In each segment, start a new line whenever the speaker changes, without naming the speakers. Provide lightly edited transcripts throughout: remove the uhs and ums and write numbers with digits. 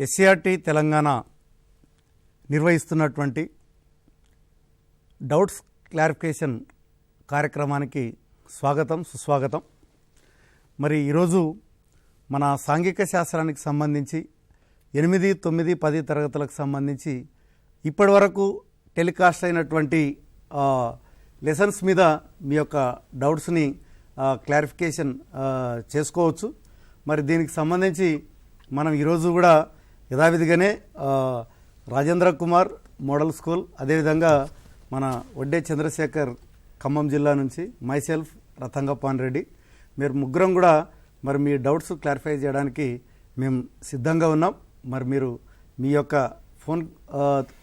SCERT Telangana నిర్వహిస్తున్నటువంటి doubts clarification కార్యక్రమానికి స్వాగతం సుస్వాగతం. మరి ఈరోజు మన సాంఘిక శాస్త్రానికి సంబంధించి 8, 9, 10 తరగతులకు సంబంధించి ఇప్పటి వరకు టెలికాస్ట్ అయినటువంటి లెసన్స్ మీద మీ యొక్క డౌట్స్ని క్లారిఫికేషన్ చేసుకోవచ్చు. మరి దీనికి సంబంధించి మనం ఈరోజు కూడా యథావిధిగానే రాజేంద్ర కుమార్ మోడల్ స్కూల్, అదేవిధంగా మన వడ్డే చంద్రశేఖర్ ఖమ్మం జిల్లా నుంచి, మైసెల్ఫ్ రతంగపాన్ రెడ్డి, మీరు ముగ్గురం కూడా మరి మీ డౌట్స్ క్లారిఫై చేయడానికి మేము సిద్ధంగా ఉన్నాం. మరి మీరు మీ యొక్క ఫోన్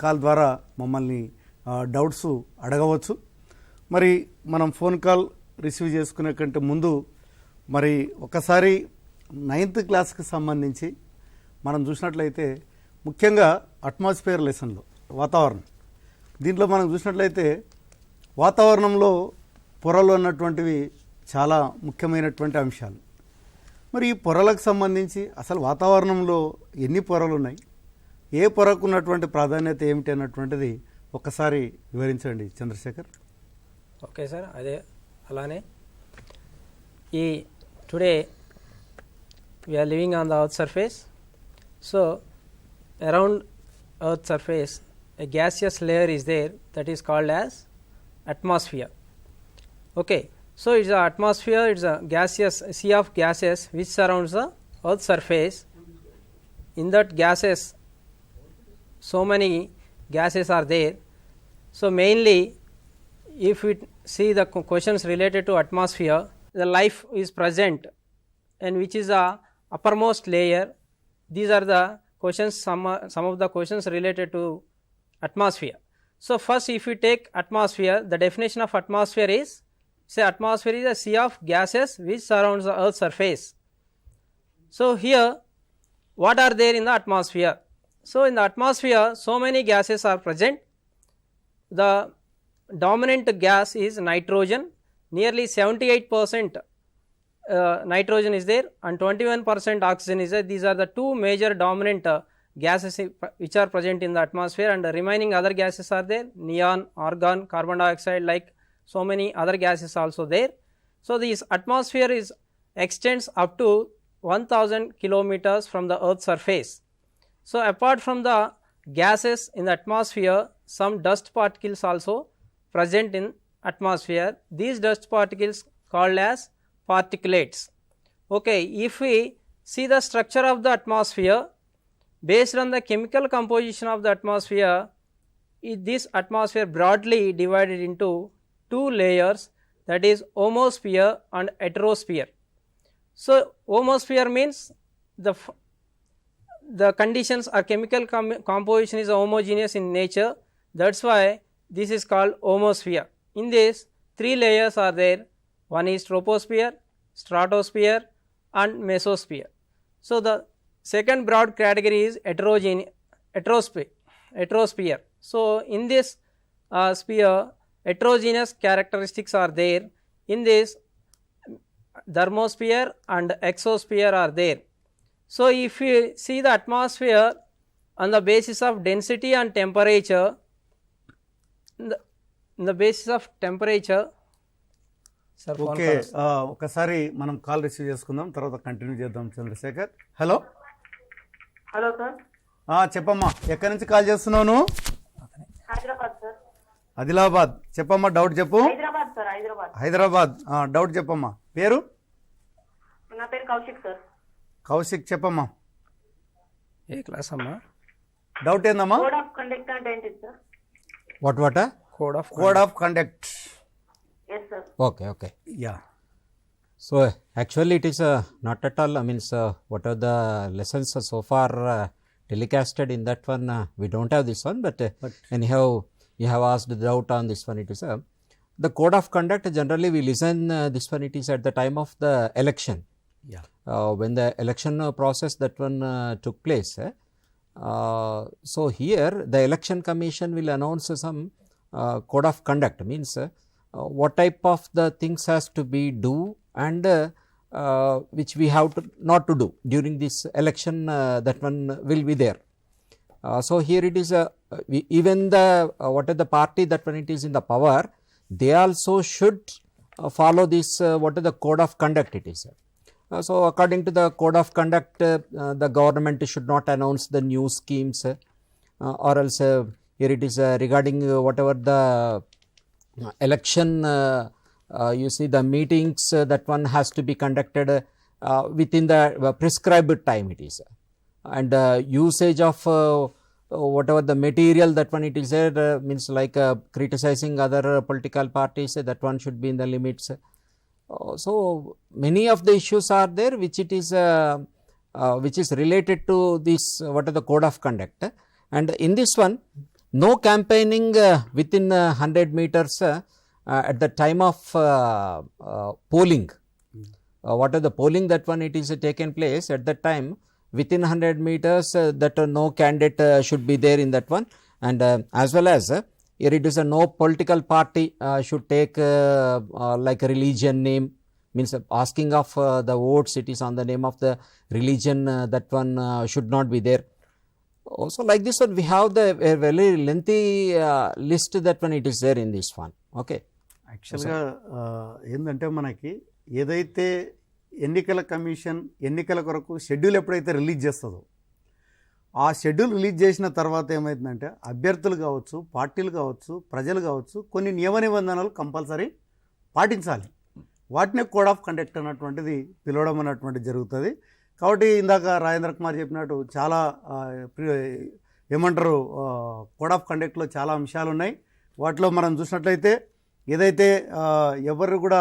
కాల్ ద్వారా మమ్మల్ని డౌట్స్ అడగవచ్చు. మరి మనం ఫోన్ కాల్ రిసీవ్ చేసుకునే కంటే ముందు మరి ఒకసారి 9th క్లాస్కి సంబంధించి మనం చూసినట్లయితే ముఖ్యంగా అట్మాస్ఫియర్ లెసన్లో వాతావరణం, దీంట్లో మనం చూసినట్లయితే వాతావరణంలో పొరలు అన్నటువంటివి చాలా ముఖ్యమైనటువంటి అంశాలు. మరి ఈ పొరలకు సంబంధించి అసలు వాతావరణంలో ఎన్ని పొరలు ఉన్నాయి, ఏ పొరకు ఉన్నటువంటి ప్రాధాన్యత ఏమిటి అన్నటువంటిది ఒక్కసారి వివరించండి చంద్రశేఖర్.
ఓకే సార్, అదే అలానే ఈ today we are living on the earth surface. So around earth surface a gaseous layer is there, that is called as atmosphere. Okay, so it's a atmosphere, it's a gaseous sea of gases which surrounds the earth surface. In that gases so many gases are there. So mainly if we see the questions related to atmosphere, the life is present and which is a uppermost layer. These are the questions, some of the questions related to atmosphere. So first, if we take atmosphere, the definition of atmosphere is, say atmosphere is a sea of gases which surrounds the earth's surface. So here what are there in the atmosphere? So in the atmosphere so many gases are present. The dominant gas is nitrogen, nearly 78% nitrogen is there and 21% oxygen is there. These are the two major dominant gases which are present in the atmosphere, and the remaining other gases are there, neon, argon, carbon dioxide, like so many other gases also there. So this atmosphere is extends up to 1000 kilometers from the earth's surface. So apart from the gases in the atmosphere, some dust particles also present in atmosphere. These dust particles called as particulates. Okay, if we see the structure of the atmosphere based on the chemical composition of the atmosphere, this atmosphere broadly divided into two layers, that is homosphere and heterosphere. So homosphere means the conditions or chemical composition is homogeneous in nature, that's why this is called homosphere. In this three layers are there. One is troposphere, stratosphere and mesosphere. So the second broad category is heterosphere. So in this sphere heterogeneous characteristics are there. In this thermosphere and exosphere are there. So if you see the atmosphere on the basis of density and temperature, in the basis of temperature.
Okay, ఒకసారి మనం call receive చేసుకుందాం, తర్వాత continue చేద్దాం. Chandrasekhar, hello.
Hello sir.
చెప్పమ్మా, ఎక్కడి నుంచి call చేస్తున్నావు నువ్వు?
హైదరాబాద్ సార్.
ఆదిలాబాద్. చెప్పమ్మా, డౌట్ చెప్పు.
హైదరాబాద్ సార్.
హైదరాబాద్. డౌట్ చెప్పమ్మా. పేరు?
నా పేరు కౌశిక్ సార్.
కౌశిక్, చెప్పమ్మా.
ఏ క్లాస్ అమ్మా?
డౌట్ ఏందమ్మా?
కోడ్ ఆఫ్ కండక్ట్ అంటే ఏంటి sir?
What code of conduct.
Yes sir.
Okay.
Yeah.
So actually it is not at all, I mean what are the lessons so far telecasted in that one, we don't have this one, but anyhow you have asked the doubt on this one. It is the code of conduct, generally we listen this one, it is at the time of the election.
Yeah.
When the election process that one took place. So here the election commission will announce some code of conduct, means what type of the things has to be do and which we have to not to do during this election, that one will be there. So here it is even the what are the party that when it is in the power, they also should follow this what is the code of conduct it is. So according to the code of conduct, the government should not announce the new schemes, or else here it is regarding whatever the election, you see the meetings, that one has to be conducted within the prescribed time it is, and usage of whatever the material that one it is there, means like criticizing other political parties, that one should be in the limits. So many of the issues are there which it is which is related to this what are the code of conduct, and in this one no campaigning within 100 meters at the time of polling. What are the polling that one it is taken place at that time, within 100 meters that no candidate should be there in that one, and as well as here it is no political party should take like a religion name, means asking of the votes, it is on the name of the religion, that one should not be there. Also like this one we have the a very lengthy list that one it is there in this one. Okay.
యాక్చువల్గా ఏంటంటే మనకి ఏదైతే ఎన్నికల commission ఎన్నికల కొరకు schedule ఎప్పుడైతే release చేస్తుందో, ఆ షెడ్యూల్ రిలీజ్ చేసిన తర్వాత ఏమవుతుందంటే అభ్యర్థులు కావచ్చు, పార్టీలు కావచ్చు, ప్రజలు కావచ్చు, కొన్ని నియమ నిబంధనలు కంపల్సరీ పాటించాలి. వాటినే కోడ్ ఆఫ్ కండక్ట్ అన్నటువంటిది పిలవడం అన్నటువంటిది జరుగుతుంది. కాబట్టి ఇందాక రాజేంద్ర కుమార్ చెప్పినట్టు చాలా ఏమంటారు కోడ్ ఆఫ్ కండక్ట్లో చాలా అంశాలు ఉన్నాయి. వాటిలో మనం చూసినట్లయితే ఏదైతే ఎవరు కూడా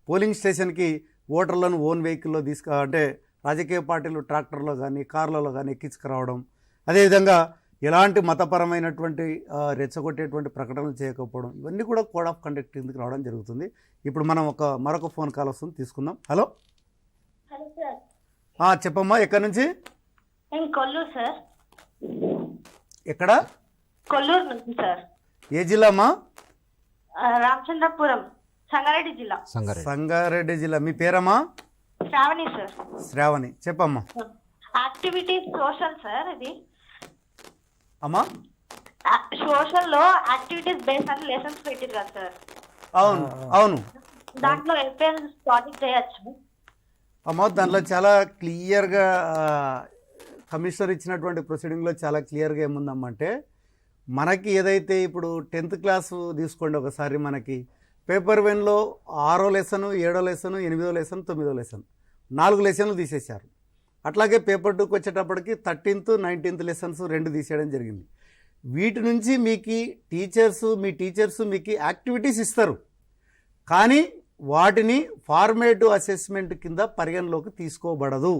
పోలింగ్ స్టేషన్కి ఓటర్లను ఓన్ వెహికల్లో అంటే రాజకీయ పార్టీలు ట్రాక్టర్లో కానీ కార్లలో కానీ ఎక్కించుకురావడం, అదేవిధంగా ఎలాంటి మతపరమైనటువంటి రెచ్చగొట్టేటువంటి ప్రకటనలు చేయకపోవడం, ఇవన్నీ కూడా కోడ్ ఆఫ్ కండక్ట్ కిందకి రావడం జరుగుతుంది. ఇప్పుడు మనం మరొక ఫోన్ కాల్ వస్తుంది, తీసుకుందాం. Hello
hello sir.
చెప్పమ్మా, ఎక్కడి నుంచి?
నేను కొల్లూరు సార్.
ఎక్కడ?
కొల్లూరు నుంచి సార్.
ఏ జిల్లా అమ్మా?
రామచంద్రపురం, సంగారెడ్డి జిల్లా.
సంగారెడ్డి జిల్లా. మీ పేరమ్మా?
శ్రావణి సార్.
శ్రావణి, చెప్పమ్మా.
Activities social sir. ఇది
అమ్మా
సోషల్ లో యాక్టివిటీస్ బేస్డ్ అని లెసన్స్ పెట్టారు కదా సార్.
అవును అవును.
దాంట్లో ఎఫ్ఎస్ ప్రాజెక్ట్ చేయొచ్చు
అమ్మా. దాంట్లో చాలా క్లియర్గా కమిషనర్ ఇచ్చినటువంటి ప్రొసీడింగ్లో చాలా క్లియర్గా ఏముందమ్మంటే, మనకి ఏదైతే ఇప్పుడు 10th క్లాసు తీసుకోండి ఒకసారి, మనకి పేపర్ 1లో 6వ లెసను, 7వ లెసను, 8వ లెసన్, 9వ లెసన్ 4 లెసన్లు తీసేశారు. అట్లాగే పేపర్ 2కి వచ్చేటప్పటికి 13th, 19th లెసన్స్ 2 తీసేయడం జరిగింది. వీటి నుంచి మీకు మీ టీచర్స్ మీకు యాక్టివిటీస్ ఇస్తారు, కానీ వాటిని ఫార్మేటివ్ అసెస్మెంట్ కింద పరిగణలోకి తీసుకోబడదు.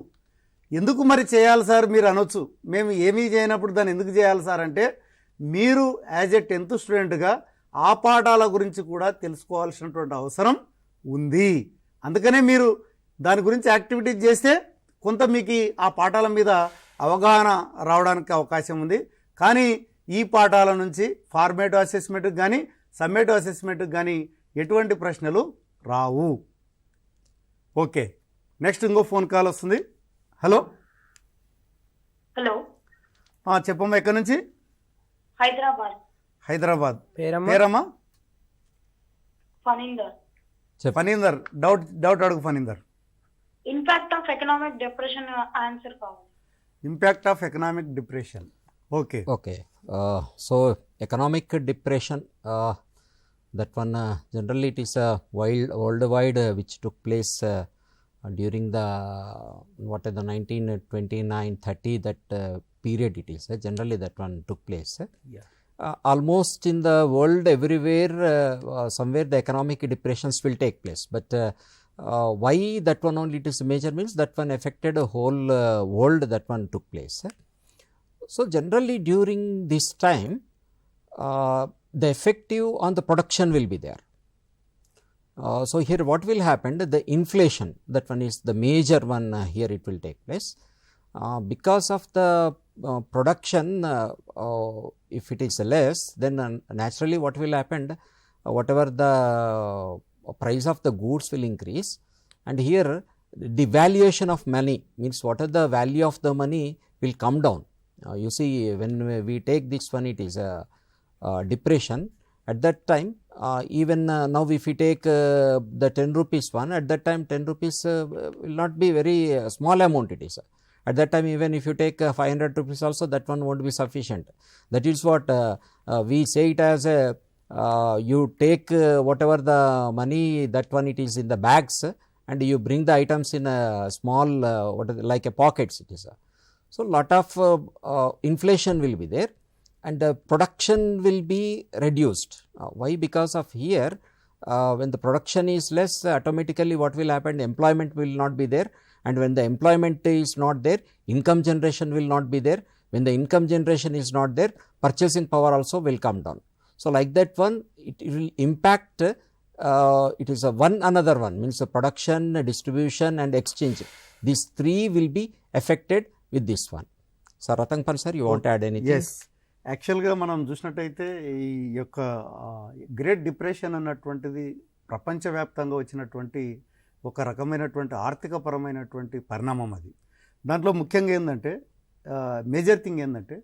ఎందుకు మరి చేయాలి సార్ మీరు అనొచ్చు. మేము ఏమీ చేయనప్పుడు దాన్ని ఎందుకు చేయాలి సార్ అంటే, మీరు యాజ్ ఎ 10th స్టూడెంట్గా ఆ పాఠాల గురించి కూడా తెలుసుకోవాల్సినటువంటి అవసరం ఉంది. అందుకనే మీరు దాని గురించి యాక్టివిటీస్ చేస్తే కొంత మీకు ఆ పాఠాల మీద అవగాహన రావడానికి అవకాశం ఉంది. కానీ ఈ పాఠాల నుంచి ఫార్మేటివ్ అసెస్మెంట్కి కానీ సమ్మేటివ్ అసెస్మెంట్కి కానీ ఎటువంటి ప్రశ్నలు రావు. ఓకే, నెక్స్ట్ ఇంకో ఫోన్ కాల్ వస్తుంది. Hello
hello.
చెప్పమ్మా, ఎక్కడి నుంచి?
హైదరాబాద్.
హైదరాబాద్.
పేరమ్మా?
పేరమ్మా?
ఫణీందర్.
ఫణీందర్, డౌట్ అడుగు Phanindar.
Impact of economic depression answer కావాలి.
Impact of economic depression.
Okay.
Okay. So economic depression, that one generally it is a worldwide which took place during the what is the 1929-30 that period it is. Generally that one took place.
Yeah.
Almost in the world everywhere, somewhere the economic depressions will take place. But why that one only it is major means that one affected a whole world, that one took place. So generally during this time, the effective on the production will be there. So here what will happen, the inflation, that one is the major one, here it will take place. Because of the production, if it is less, then naturally what will happen, whatever the price of the goods will increase, and here the valuation of money means what are the value of the money will come down. You see, when we take this one, it is a depression. At that time, even now if we take the 10 rupees one, at that time 10 rupees will not be very small amount it is. At that time, even if you take 500 rupees also, that one won't be sufficient. That is what we say it as a you take whatever the money, that one it is in the bags, and you bring the items in a small like a pockets it is. So, lot of inflation will be there, and the production will be reduced. Why? Because of here when the production is less, automatically what will happen, employment will not be there, and when the employment is not there, income generation will not be there. When the income generation is not there, purchasing power also will come down. So, like that one, it will impact, it is a one another one, means the production, distribution and exchange. These three will be affected with this one. So, Ratanpan sir, you want to add anything?
Yes, యాక్చువల్గా మనం చూసినట్టయితే ఈ యొక్క great depression అన్నటువంటిది ప్రపంచవ్యాప్తంగా వచ్చినటువంటి ఒక రకమైనటువంటి ఆర్థికపరమైనటువంటి పరిణామం అది. దాంట్లో ముఖ్యంగా ఏంటంటే మేజర్ థింగ్ ఏంటంటే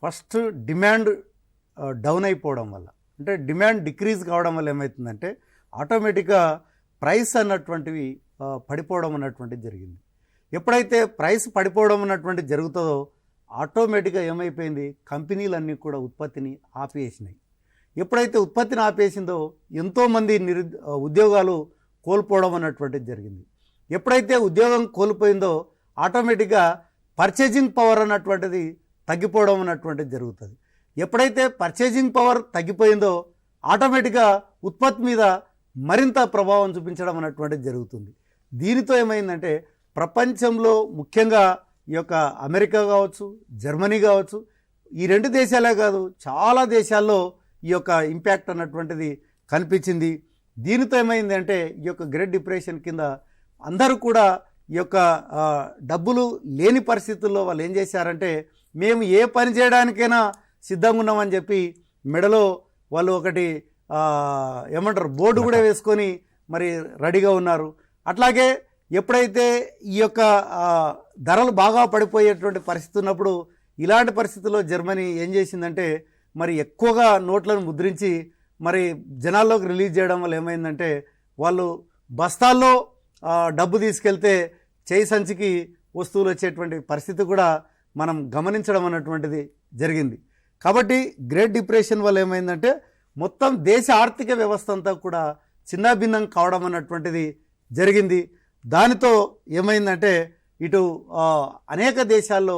ఫస్ట్ డిమాండ్ డౌన్ అయిపోవడం వల్ల, అంటే డిమాండ్ డిక్రీజ్ కావడం వల్ల ఏమవుతుందంటే ఆటోమేటిక్గా ప్రైస్ అన్నటువంటివి పడిపోవడం అన్నటువంటిది జరిగింది. ఎప్పుడైతే ప్రైస్ పడిపోవడం అన్నటువంటిది జరుగుతుందో ఆటోమేటిక్గా ఏమైపోయింది, కంపెనీలన్నీ కూడా ఉత్పత్తిని ఆపేసినాయి. ఎప్పుడైతే ఉత్పత్తిని ఆపేసిందో ఎంతోమంది ఉద్యోగాలు కోల్పోవడం అన్నటువంటిది జరిగింది. ఎప్పుడైతే ఉద్యోగం కోల్పోయిందో ఆటోమేటిక్గా పర్చేజింగ్ పవర్ అన్నటువంటిది తగ్గిపోవడం అన్నటువంటిది జరుగుతుంది. ఎప్పుడైతే పర్చేజింగ్ పవర్ తగ్గిపోయిందో ఆటోమేటిక్గా ఉత్పత్తి మీద మరింత ప్రభావం చూపించడం అన్నటువంటిది జరుగుతుంది. దీనితో ఏమైందంటే ప్రపంచంలో ముఖ్యంగా ఈ యొక్క అమెరికా కావచ్చు, జర్మనీ కావచ్చు, ఈ రెండు దేశాలే కాదు చాలా దేశాల్లో ఈ యొక్క ఇంపాక్ట్ అన్నటువంటిది కనిపించింది. దీనితో ఏమైందంటే ఈ యొక్క గ్రేట్ డిప్రెషన్ కింద అందరూ కూడా ఈ యొక్క డబ్బులు లేని పరిస్థితుల్లో వాళ్ళు ఏం చేశారంటే మేము ఏ పని చేయడానికైనా సిద్ధంగా ఉన్నామని చెప్పి మెడలో వాళ్ళు ఒకటి ఏమంటారు బోర్డు కూడా వేసుకొని మరి రెడీగా ఉన్నారు. అట్లాగే ఎప్పుడైతే ఈ యొక్క ధరలు బాగా పడిపోయేటువంటి పరిస్థితి ఉన్నప్పుడు ఇలాంటి పరిస్థితుల్లో జర్మనీ ఏం చేసిందంటే మరి ఎక్కువగా నోట్లను ముద్రించి మరి జనాల్లోకి రిలీజ్ చేయడం వల్ల ఏమైందంటే వాళ్ళు బస్తాల్లో డబ్బు తీసుకెళ్తే చేయి సంచికి వస్తువులు వచ్చేటువంటి పరిస్థితి కూడా మనం గమనించడం అన్నటువంటిది జరిగింది. కాబట్టి గ్రేట్ డిప్రెషన్ వల్ల ఏమైందంటే మొత్తం దేశ ఆర్థిక వ్యవస్థ అంతా కూడా చిన్నాభిన్నం కావడం అన్నటువంటిది జరిగింది. దానితో ఏమైందంటే ఇటు అనేక దేశాల్లో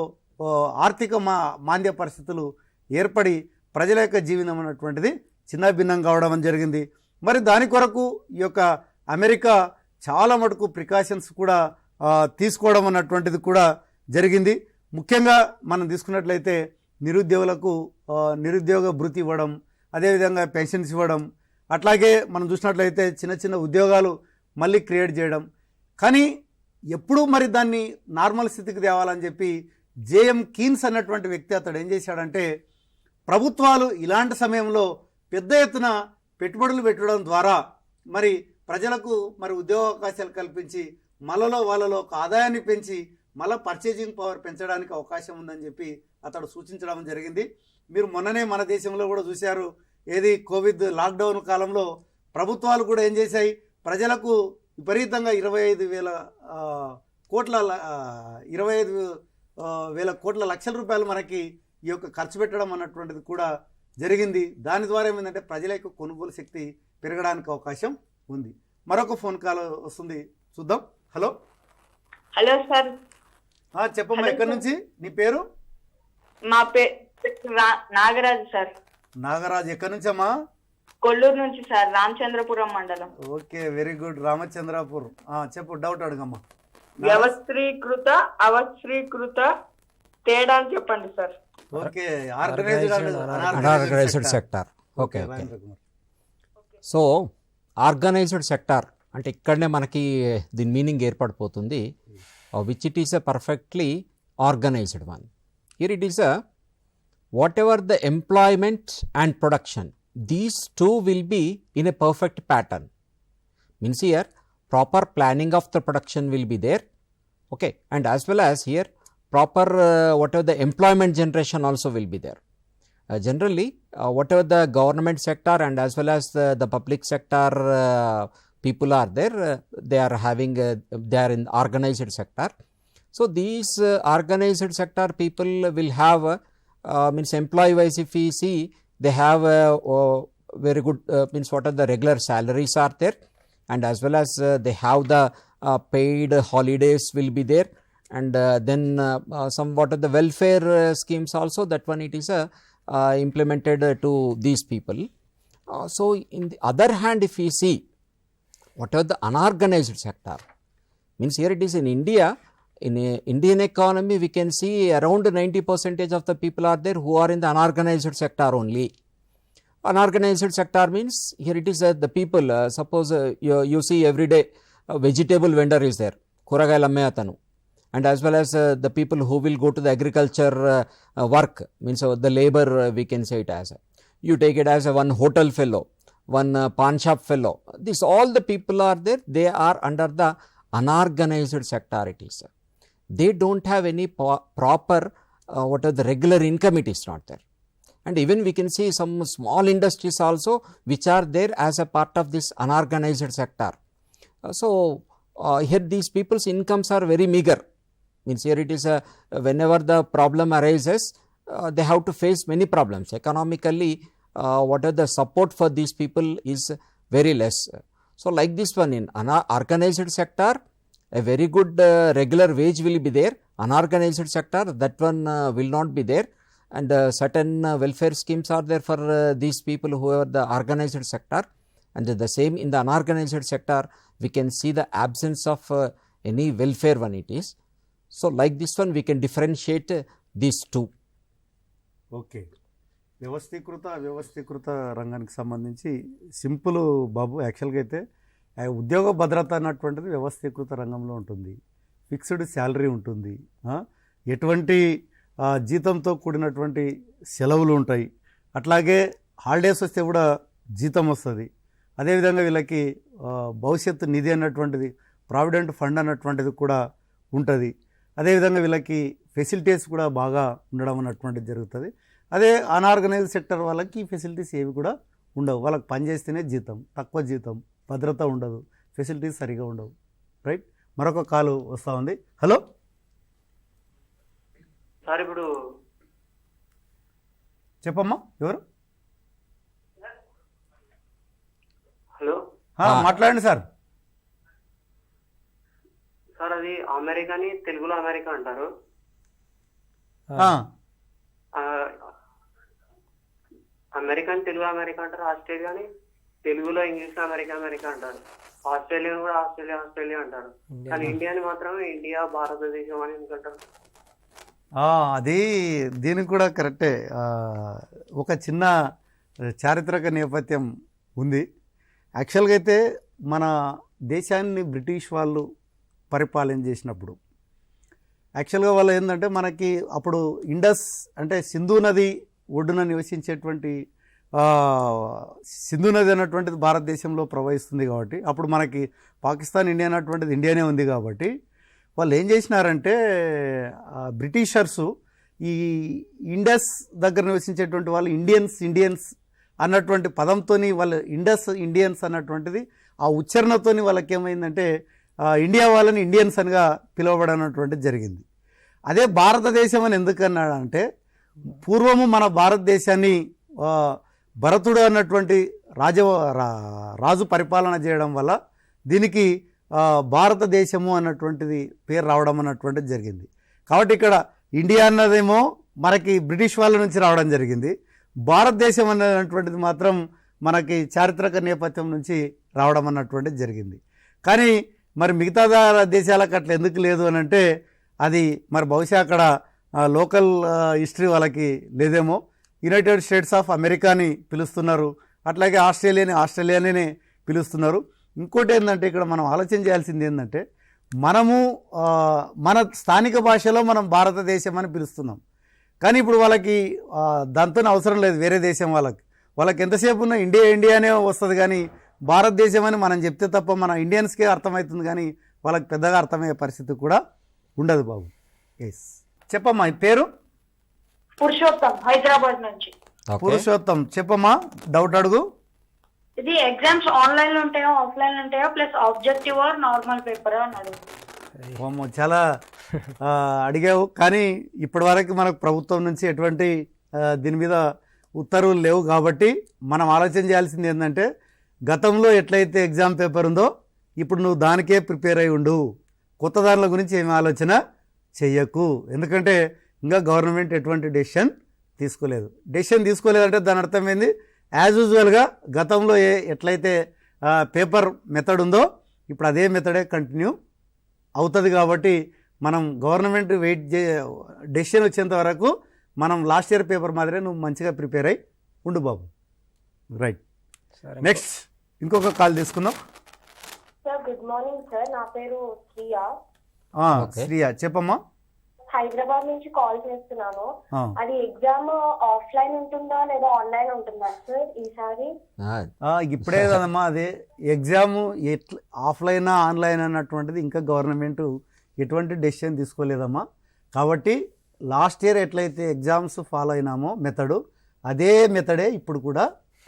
ఆర్థిక మాంద్య పరిస్థితులు ఏర్పడి ప్రజల యొక్క జీవనం అన్నటువంటిది చిన్నాభిన్నం కావడం అని జరిగింది. మరి దాని కొరకు ఈ యొక్క అమెరికా చాలా మటుకు ప్రికాషన్స్ కూడా తీసుకోవడం అన్నటువంటిది కూడా జరిగింది. ముఖ్యంగా మనం తీసుకున్నట్లయితే నిరుద్యోగులకు నిరుద్యోగ భృతి ఇవ్వడం, అదేవిధంగా పెన్షన్స్ ఇవ్వడం, అట్లాగే మనం చూసినట్లయితే చిన్న చిన్న ఉద్యోగాలు మళ్ళీ క్రియేట్ చేయడం. కానీ ఎప్పుడూ మరి దాన్ని నార్మల్ స్థితికి తేవాలని చెప్పి జేఎం కీన్స్ అన్నటువంటి వ్యక్తి అతడు ఏం చేశాడంటే ప్రభుత్వాలు ఇలాంటి సమయంలో పెద్ద ఎత్తున పెట్టుబడులు పెట్టడం ద్వారా మరి ప్రజలకు మరి ఉద్యోగావకాశాలు కల్పించి వాళ్ళలో ఒక ఆదాయాన్ని పెంచి మళ్ళీ పర్చేజింగ్ పవర్ పెంచడానికి అవకాశం ఉందని చెప్పి అతడు సూచించడం జరిగింది. మీరు మొన్ననే మన దేశంలో కూడా చూశారు, ఏది కోవిడ్ లాక్డౌన్ కాలంలో ప్రభుత్వాలు కూడా ఏం చేశాయి, ప్రజలకు విపరీతంగా 25,000 కోట్ల లక్షల రూపాయలు మనకి ఈ యొక్క ఖర్చు పెట్టడం అన్నటువంటిది కూడా జరిగింది. దాని ద్వారా ఏమైందంటే ప్రజల యొక్క కొనుగోలు శక్తి పెరగడానికి అవకాశం ఉంది. మరొక ఫోన్ కాల్ వస్తుంది, చూద్దాం. Hello
hello sir.
చెప్పమ్మా, ఎక్కడి నుంచి నీ పేరు?
మా పేరు నాగరాజు సార్.
నాగరాజు, ఎక్కడి నుంచి అమ్మా?
కొల్లూరు నుంచి సార్, రామచంద్రపురం మండలం.
Okay, very good. రామచంద్రపూర్, చెప్పు, డౌట్ అడుగమ్మా.
వ్యవస్థీకృత అవస్థీకృత తేడాలు చెప్పండి sir.
Okay,
unorganised sector. Okay okay. So organised sector అంటే ఇక్కడనే మనకి దీని మీనింగ్ ఏర్పడిపోతుంది, which it is a perfectly organised one. Here it is whatever the employment and production, these two will be in a perfect pattern. Means here proper planning of the production will be there, okay, and as well as here proper whatever the employment generation also will be there. Generally, whatever the government sector and as well as the public sector people are there, they are having they are in organized sector. So these organized sector people will have means employee wise, if we see, they have very good means what are the regular salaries are there, and as well as they have the paid holidays will be there, and then some what are the welfare schemes also, that one it is implemented to these people. So in the other hand, if we see what are the unorganized sector, means here it is in India, in Indian economy we can see around 90% of the people are there who are in the unorganized sector only. Unorganized sector means here it is the people, suppose you see every day a vegetable vendor is there, కూరగాయలు అమ్మే అతను, and as well as the people who will go to the agriculture work, means the labor we can say it as, you take it as one hotel fellow, one pawn shop fellow, this all the people are there, they are under the unorganized sector it is. They don't have any proper what are the regular income, it is not there. And even we can see some small industries also which are there as a part of this unorganized sector. So here these people's incomes are very meager, means here it is whenever the problem arises, they have to face many problems economically. What are the support for these people is very less. So like this one, in unorganized sector a very good regular wage will be there, unorganized sector that one will not be there, and certain welfare schemes are there for these people who are the organized sector, and the same in the unorganized sector we can see the absence of any welfare one it is. So like this one we can differentiate these two.
Okay, వ్యవస్థీకృత వ్యవస్థీకృత రంగానికి సంబంధించి simple బాబు. యాక్చువల్గా అయితే ఉద్యోగ భద్రత అన్నటువంటిది వ్యవస్థీకృత రంగంలో ఉంటుంది, ఫిక్స్డ్ శాలరీ ఉంటుంది, ఎటువంటి జీతంతో కూడినటువంటి సెలవులు ఉంటాయి, అట్లాగే హాలిడేస్ వస్తే కూడా జీతం వస్తుంది. అదేవిధంగా వీళ్ళకి భవిష్యత్తు నిధి అన్నటువంటిది, ప్రావిడెంట్ ఫండ్ అన్నటువంటిది కూడా ఉంటుంది. అదేవిధంగా వీళ్ళకి ఫెసిలిటీస్ కూడా బాగా ఉండడం అన్నటువంటిది జరుగుతుంది. అదే అన్ఆర్గనైజ్డ్ సెక్టర్ వాళ్ళకి ఫెసిలిటీస్ ఏవి కూడా ఉండవు, వాళ్ళకి పని చేస్తేనే జీతం, తక్కువ జీతం, భద్రత ఉండదు, ఫెసిలిటీస్ సరిగా ఉండవు. రైట్, మరొక కాలు వస్తూ ఉంది. హలో
సార్, ఇప్పుడు
చెప్పమ్మా, ఎవరు?
హలో
మాట్లాడండి సార్.
సార్, అది అమెరికాని తెలుగులో అమెరికా అంటారు, అమెరికాని తెలుగులో అమెరికా అంటారు, ఆస్ట్రేలియాని తెలుగులో ఇంగ్లీష్లో అమెరికా అమెరికా అంటారు, ఆస్ట్రేలియాని కూడా ఆస్ట్రేలియా ఆస్ట్రేలియా అంటారు, కానీ ఇండియాని మాత్రం ఇండియా భారతదేశం అని ఎందుకంటారు?
అది దీనికి కూడా కరెక్టే. ఒక చిన్న చారిత్రక నేపథ్యం ఉంది. యాక్చువల్గా అయితే మన దేశాన్ని బ్రిటిష్ వాళ్ళు పరిపాలన చేసినప్పుడు యాక్చువల్గా వాళ్ళు ఏంటంటే మనకి అప్పుడు ఇండస్ అంటే సింధు నది ఒడ్డున నివసించేటువంటి సింధు నది అన్నటువంటిది భారతదేశంలో ప్రవహిస్తుంది కాబట్టి అప్పుడు మనకి పాకిస్తాన్ ఇండియా అన్నటువంటిది ఇండియానే ఉంది కాబట్టి వాళ్ళు ఏం చేసినారంటే బ్రిటిషర్సు ఈ ఇండస్ దగ్గర నివసించేటువంటి వాళ్ళు ఇండియన్స్ అన్నటువంటి పదంతో వాళ్ళు ఇండియన్స్ అన్నటువంటిది ఆ ఉచ్చారణతోని వాళ్ళకి ఏమైందంటే ఇండియా వాళ్ళని ఇండియన్స్ అనిగా పిలువబడనటువంటిది జరిగింది. అదే భారతదేశం అని ఎందుకన్నాడంటే పూర్వము మన భారతదేశాన్ని భరతుడు అన్నటువంటి రాజు పరిపాలన చేయడం వల్ల దీనికి భారతదేశము అన్నటువంటిది పేరు రావడం అన్నటువంటిది జరిగింది. కాబట్టి ఇక్కడ ఇండియా అన్నదేమో మనకి బ్రిటిష్ వాళ్ళ నుంచి రావడం జరిగింది, భారతదేశం అన్నటువంటిది మాత్రం మనకి చారిత్రక నేపథ్యం నుంచి రావడం అన్నటువంటిది జరిగింది. కానీ మరి మిగతా దేశాలకు అట్లా ఎందుకు లేదు అని అంటే అది మరి బహుశా అక్కడ లోకల్ హిస్టరీ వాళ్ళకి లేదేమో. యునైటెడ్ స్టేట్స్ ఆఫ్ అమెరికాని పిలుస్తున్నారు, అట్లాగే ఆస్ట్రేలియానే పిలుస్తున్నారు. ఇంకోటి ఏంటంటే ఇక్కడ మనం ఆలోచన చేయాల్సింది ఏంటంటే మనము మన స్థానిక భాషలో మనం భారతదేశం అని పిలుస్తున్నాం, కానీ ఇప్పుడు వాళ్ళకి దాంతో అవసరం లేదు. వేరే దేశం వాళ్ళకి ఎంతసేపు ఉన్న ఇండియానే వస్తుంది, కానీ భారతదేశం అని మనం చెప్తే తప్ప మన ఇండియన్స్కే అర్థమవుతుంది, కానీ వాళ్ళకి పెద్దగా అర్థమయ్యే పరిస్థితి కూడా ఉండదు బాబు. ఎస్, చెప్పమ్మా ఈ పేరు.
పురుషోత్తం, హైదరాబాద్ నుంచి.
Okay.
పురుషోత్తం, చెప్పమ్మా, డౌట్ అడుగు.
ఇది ఎగ్జామ్స్ ఆన్లైన్ లో ఉంటాయో ఆఫ్లైన్ లో ఉంటాయో plus objective or normal paper అన్నది.
వామ్మో, చాలా అడిగావు, కానీ ఇప్పటి వరకు మనకు ప్రభుత్వం నుంచి ఎటువంటి దీని మీద ఉత్తర్వులు లేవు. కాబట్టి మనం ఆలోచన చేయాల్సింది ఏంటంటే, గతంలో ఎట్లయితే ఎగ్జామ్ పేపర్ ఉందో ఇప్పుడు నువ్వు దానికే ప్రిపేర్ అయి ఉండు. కొత్త దానిల గురించి ఏమి ఆలోచన చెయ్యకు. ఎందుకంటే ఇంకా గవర్నమెంట్ ఎటువంటి డెసిషన్ తీసుకోలేదు. డెసిషన్ తీసుకోలేదంటే దాని అర్థం ఏంది, యాజ్ యూజువల్గా గతంలో ఎట్లయితే పేపర్ మెథడ్ ఉందో ఇప్పుడు అదే మెథడే కంటిన్యూ అవుతుంది. కాబట్టి మనం గవర్నమెంట్ డెసిషన్ వచ్చేంత వరకు మనం లాస్ట్ ఇయర్ పేపర్ మాదిరే నువ్వు మంచిగా ప్రిపేర్ అయి ఉండు బాబు. రైట్, నెక్స్ట్ ఇంకొక కాల్ తీసుకుందాం.
సార్ గుడ్ మార్నింగ్ సార్, నా పేరు శ్రియా.
శ్రియా, చెప్పమ్మా.
హైదరాబాద్ నుంచి కాల్ చేస్తున్నాను. అది ఎగ్జామ్ ఆఫ్లైన్ ఉంటుందా లేదా ఆన్లైన్ ఉంటుందా సార్ ఈసారి?
ఇప్పుడే కదమ్మా, అదే ఎగ్జామ్ ఆఫ్లైన్ ఆన్లైన్ అన్నటువంటిది ఇంకా గవర్నమెంట్ ఎటువంటి డెసిషన్ తీసుకోలేదమ్మా. కాబట్టి లాస్ట్ ఇయర్ ఎట్లయితే ఎగ్జామ్స్ ఫాలో అయినామో మెథడు, అదే మెథడే ఇప్పుడు కూడా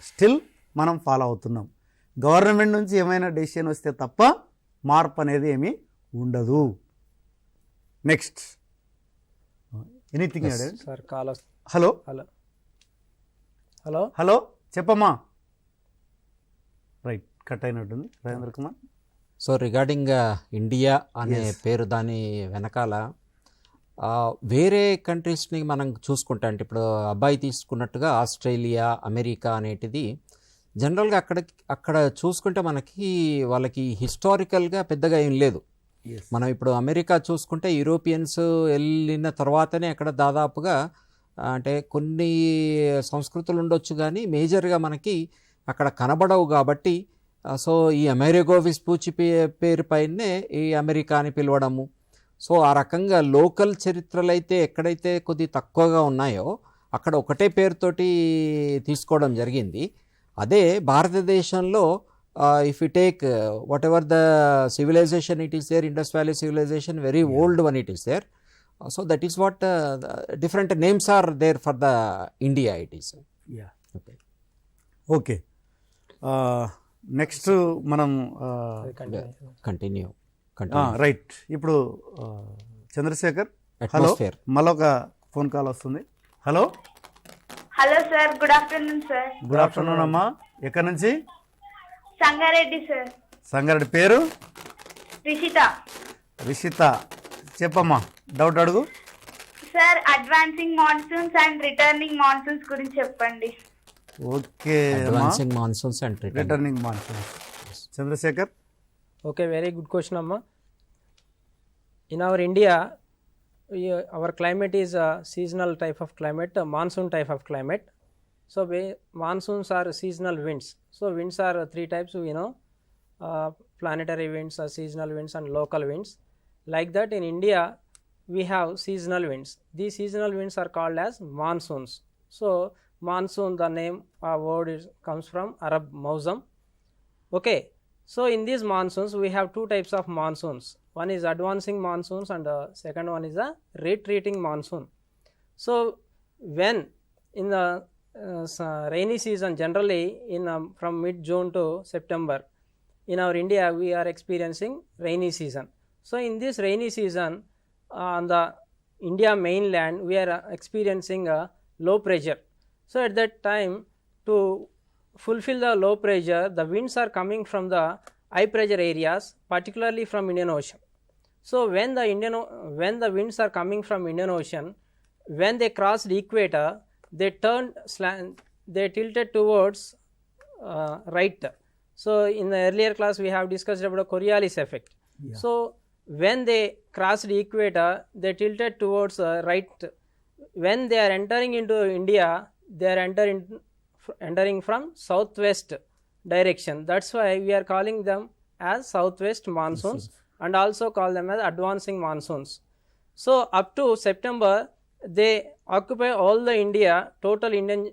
స్టిల్ మనం ఫాలో అవుతున్నాం. గవర్నమెంట్ నుంచి ఏమైనా డెసిషన్ వస్తే తప్ప మార్పు అనేది ఏమీ ఉండదు. Next anything
sir call.
Hello
hello hello
hello, చెప్పమ్మా. రైట్, కట్ అయినట్టుంది Rajendra Kumar.
So regarding India అనే పేరు దాని వెనకాల వేరే కంట్రీస్ని మనం చూసుకుంటే, అంటే ఇప్పుడు అబ్బాయి తీసుకున్నట్టుగా ఆస్ట్రేలియా, అమెరికా అనేటిది జనరల్గా అక్కడ చూసుకుంటే మనకి వాళ్ళకి హిస్టారికల్గా పెద్దగా ఏం లేదు. మనం ఇప్పుడు అమెరికా చూసుకుంటే యూరోపియన్స్ వెళ్ళిన తర్వాతనే అక్కడ దాదాపుగా అంటే కొన్ని సంస్కృతులు ఉండొచ్చు, కానీ మేజర్గా మనకి అక్కడ కనబడవు. కాబట్టి సో ఈ అమెరిగో విస్పూచి పేరు పైనే ఈ అమెరికా అని పిలవడము. సో ఆ రకంగా లోకల్ చరిత్రలు అయితే ఎక్కడైతే కొద్ది తక్కువగా ఉన్నాయో అక్కడ ఒకటే పేరుతోటి తీసుకోవడం జరిగింది. అదే భారతదేశంలో if you take whatever the civilization it is there, Indus Valley civilization, very old one it is there. So that is what different names are there for the India it is.
Okay, next మనం
continue.
Right, ఇప్పుడు Chandrashekar. Hello,
atmosphere.
మళ్ళొక phone call వస్తుంది. Hello
hello sir, good afternoon sir.
Good afternoon అమ్మా. ఎక్కడి నుంచి?
Sangareddy sir.
Sangareddy, పేరు?
రిషిత.
రిషిత, చెప్పమ్మా, doubt అడుగు.
Sir advancing monsoons and returning monsoons గురించి చెప్పండి.
Okay,
advancing monsoons and
returning monsoons. Chandrashekar.
Okay, very good question, Amma. In our India, our climate is a seasonal type of climate, a monsoon type of climate. So monsoons are seasonal winds. So winds are three types, planetary winds, seasonal winds and local winds. Like that in India we have seasonal winds. These seasonal winds are called as monsoons. So monsoon, the name word comes from Arab Mausam. Okay, so in these monsoons we have two types of monsoons. One is advancing monsoons and the second one is a retreating monsoon. So when in the rainy season, generally in from mid June to September in our India we are experiencing rainy season. So in this rainy season on the India mainland we are experiencing a low pressure. So at that time, to fulfill the low pressure, the winds are coming from the high pressure areas, particularly from Indian Ocean. So when the winds are coming from Indian Ocean, when they cross the equator, they tilted towards right. So in the earlier class we have discussed about Coriolis effect. So when they cross the equator, they tilted towards right. When they are entering into India, they are entering from southwest direction. That's why we are calling them as southwest monsoons and also call them as advancing monsoons. So up to September they occupy all the India, total Indian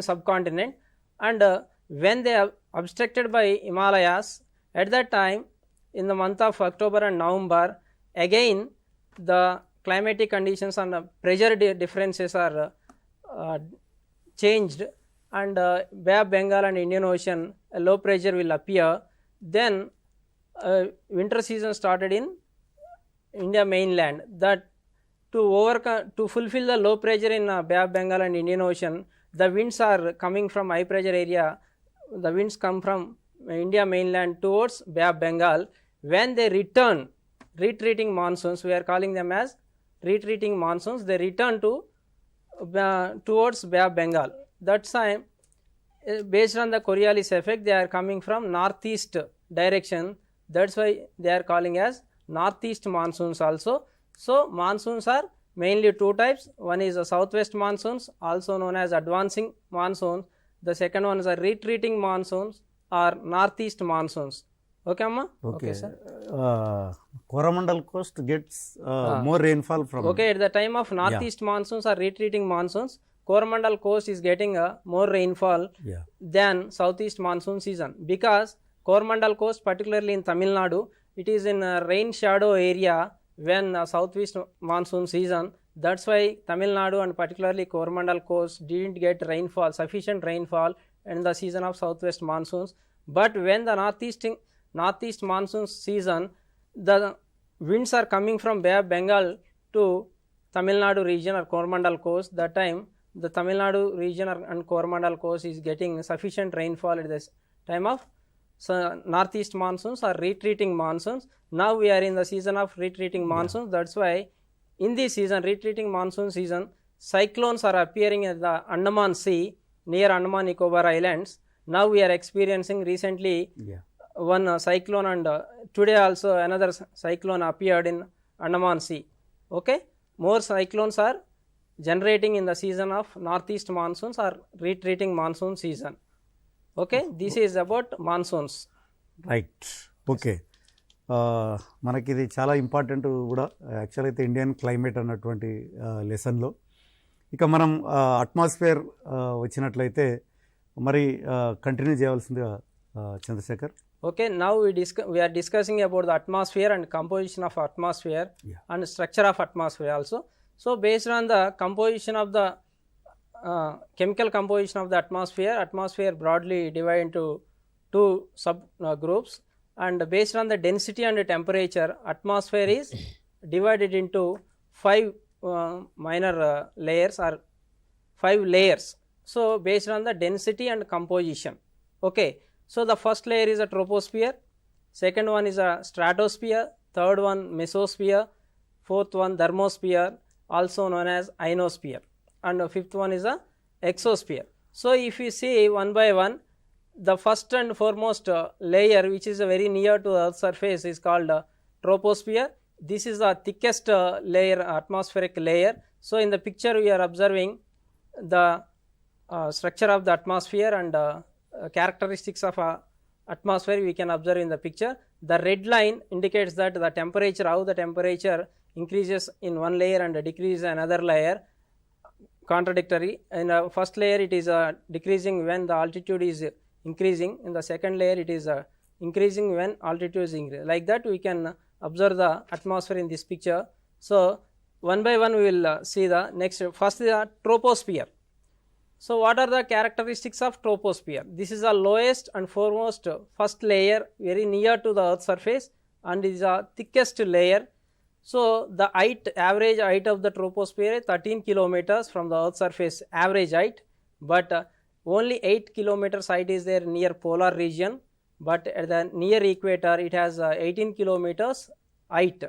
subcontinent, and when they are obstructed by Himalayas, at that time in the month of October and November, again the climatic conditions and pressure differences are changed, and Bay of Bengal and Indian Ocean, a low pressure will appear. Then winter season started in India mainland. That to fulfill the low pressure in Bay of Bengal and Indian Ocean, the winds are coming from high pressure area. The winds come from India mainland towards Bay of Bengal. When they return, retreating monsoons, we are calling them as retreating monsoons, they return to towards Bay of Bengal. That time, based on the Coriolis effect, they are coming from northeast direction. That's why they are calling as northeast monsoons also. So monsoons are mainly two types. One is a southwest monsoons, also known as advancing monsoons. The second one is a retreating monsoons or northeast monsoons. Okay, Amma?
Okay,
sir.
Coromandel coast gets more rainfall from.
Okay, at the time of northeast monsoons or retreating monsoons, Coromandel coast is getting more rainfall than southeast monsoon season, because Coromandel coast, particularly in Tamil Nadu, it is in a rain shadow area when southwest monsoon season. That's why Tamil Nadu and particularly Coromandel coast didn't get rainfall, sufficient rainfall in the season of southwest monsoons. But when the northeast monsoon season, the winds are coming from Bay of Bengal to Tamil Nadu region or Coromandel coast. That time the Tamil Nadu region and Coromandel coast is getting sufficient rainfall at this time of northeast monsoons or retreating monsoons. Now we are in the season of retreating monsoons. That's why in this season, retreating monsoon season, cyclones are appearing at the Andaman Sea near Andaman Nicobar Islands. Now we are experiencing recently one cyclone, and today also another cyclone appeared in Andaman Sea. Okay, more cyclones are generating in the season of northeast monsoons or retreating monsoon season. Okay, this is about monsoons.
Right. Okay, మనకి ఇది చాలా important కూడా actual అయితే Indian climate అన్నటువంటి లెసన్లో. ఇక మనం atmosphere వచ్చినట్లయితే మరి కంటిన్యూ చేయవలసిందిగా Chandrasekhar.
Okay, now we are discussing about the atmosphere and composition of atmosphere and structure of atmosphere also. So based on the composition of the chemical composition of the atmosphere broadly divided into two sub groups, and based on the density and the temperature, atmosphere is divided into 5 minor layers or 5 layers. So based on the density and composition. Okay, so the first layer is a troposphere, second one is a stratosphere, third one mesosphere, fourth one thermosphere, also known as ionosphere, and the fifth one is a exosphere. So if you see one by one, the first and foremost layer, which is very near to the Earth's surface, is called troposphere. This is the thickest layer, atmospheric layer. So in the picture we are observing the structure of the atmosphere and characteristics of atmosphere we can observe in the picture. The red line indicates that the temperature, how the temperature increases in one layer and decreases another layer, contradictory. In the first layer it is decreasing when the altitude is increasing, in the second layer it is increasing when altitude is increasing. Like that we can observe the atmosphere in this picture. So one by one we will see the next. First is the troposphere. So what are the characteristics of troposphere? This is the lowest and foremost first layer, very near to the Earth's surface, and is the thickest layer. So the height, average height of the troposphere is 13 kilometers from the Earth's surface, average height, but only 8 kilometers height is there near polar region, but at the near equator it has 18 kilometers height.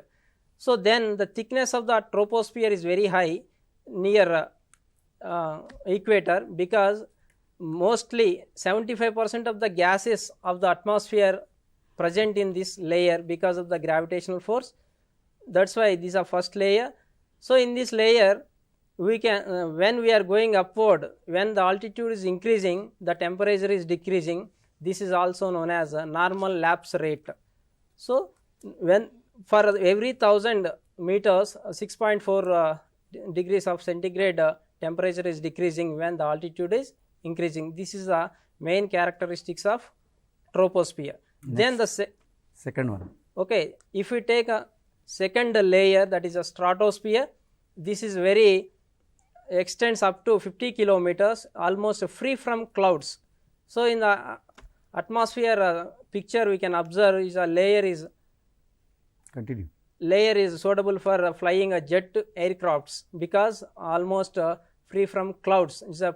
So then the thickness of the troposphere is very high near equator, because mostly 75% of the gases of the atmosphere present in this layer because of the gravitational force. That's why this is a first layer. So in this layer we can when we are going upward, when the altitude is increasing, the temperature is decreasing. This is also known as a normal lapse rate. So when for every 1000 meters 6.4 degrees of centigrade temperature is decreasing when the altitude is increasing. This is a main characteristics of troposphere. Then the
second one.
Okay, if we take a second layer, that is a stratosphere, this is very extends up to 50 kilometers, almost free from clouds. So in the atmosphere picture we can observe is a layer is
Continue.
Layer is suitable for flying a jet aircrafts because almost free from clouds. It's a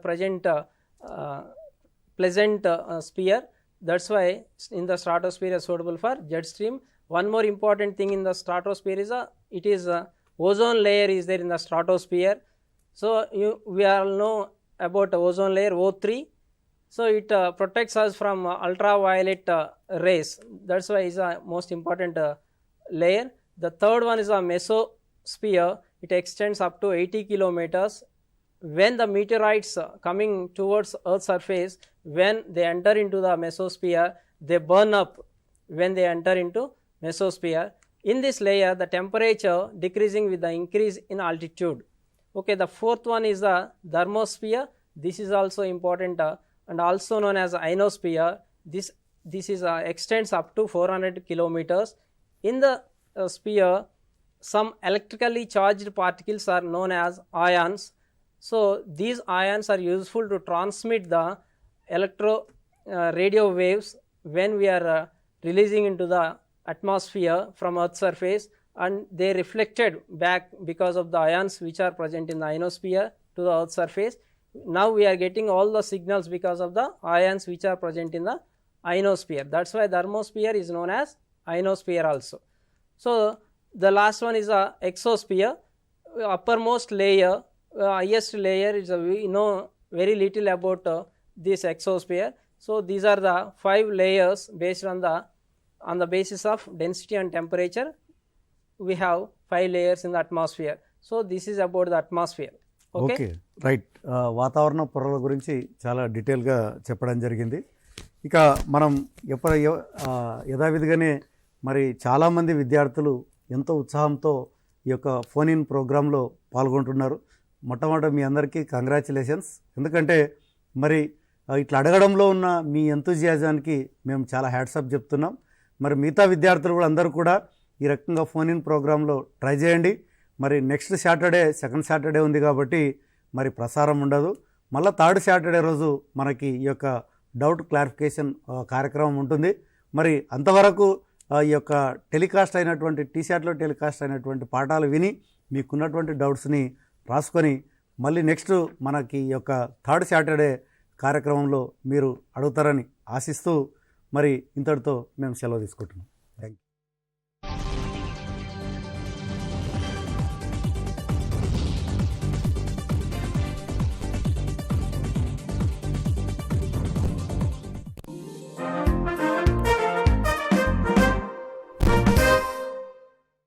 pleasant sphere. That's why in the stratosphere is suitable for jet stream. One more important thing in the stratosphere is it is ozone layer is there in the stratosphere. So we all know about ozone layer O3. So it protects us from ultraviolet rays. That's why it's a most important layer. The third one is a mesosphere. It extends up to 80 kilometers. When the meteorites coming towards Earth's surface, when they enter into the mesosphere, they burn up when they enter into mesosphere. In this layer, the temperature decreasing with the increase in altitude. Okay, the fourth one is the thermosphere. This is also important and also known as ionosphere. This is extends up to 400 kilometers. In the sphere, some electrically charged particles are known as ions. So these ions are useful to transmit the radio waves when we are releasing into the atmosphere from Earth's surface, and they reflected back because of the ions which are present in the ionosphere to the Earth's surface. Now we are getting all the signals because of the ions which are present in the ionosphere. That's why the thermosphere is known as ionosphere also. So the last one is a exosphere, uppermost layer, highest layer is we know very little about this exosphere. So these are the 5 layers based on the basis of density and temperature. We have 5 layers in the atmosphere. So this is about the atmosphere.
Okay right. వాతావరణ పొరల గురించి చాలా డీటెయిల్గా చెప్పడం జరిగింది. ఇక మనం యథావిధిగానే మరి చాలామంది విద్యార్థులు ఎంతో ఉత్సాహంతో ఈ యొక్క ఫోన్ ఇన్ ప్రోగ్రాంలో పాల్గొంటున్నారు. మొట్టమొదట మీ అందరికీ కంగ్రాచులేషన్స్. ఎందుకంటే మరి ఇట్లా అడగడంలో ఉన్న మీ ఎంతూజియాజానికి మేము చాలా హ్యాట్సప్ చెప్తున్నాం. మరి మిగతా విద్యార్థులు కూడా అందరూ కూడా ఈ రకంగా ఫోన్ ఇన్ ప్రోగ్రాంలో ట్రై చేయండి. మరి నెక్స్ట్ సాటర్డే సెకండ్ సాటర్డే ఉంది కాబట్టి మరి ప్రసారం ఉండదు. మళ్ళీ థర్డ్ సాటర్డే రోజు మనకి ఈ యొక్క డౌట్ క్లారిఫికేషన్ కార్యక్రమం ఉంటుంది. మరి అంతవరకు ఈ యొక్క టెలికాస్ట్ అయినటువంటి టీశాట్లో టెలికాస్ట్ అయినటువంటి పాఠాలు విని మీకున్నటువంటి డౌట్స్ని రాసుకొని మళ్ళీ నెక్స్ట్ మనకి ఈ యొక్క థర్డ్ సాటర్డే కార్యక్రమంలో మీరు అడుగుతారని ఆశిస్తూ మరి ఇంతటితో మేము సెలవు తీసుకుంటున్నాం.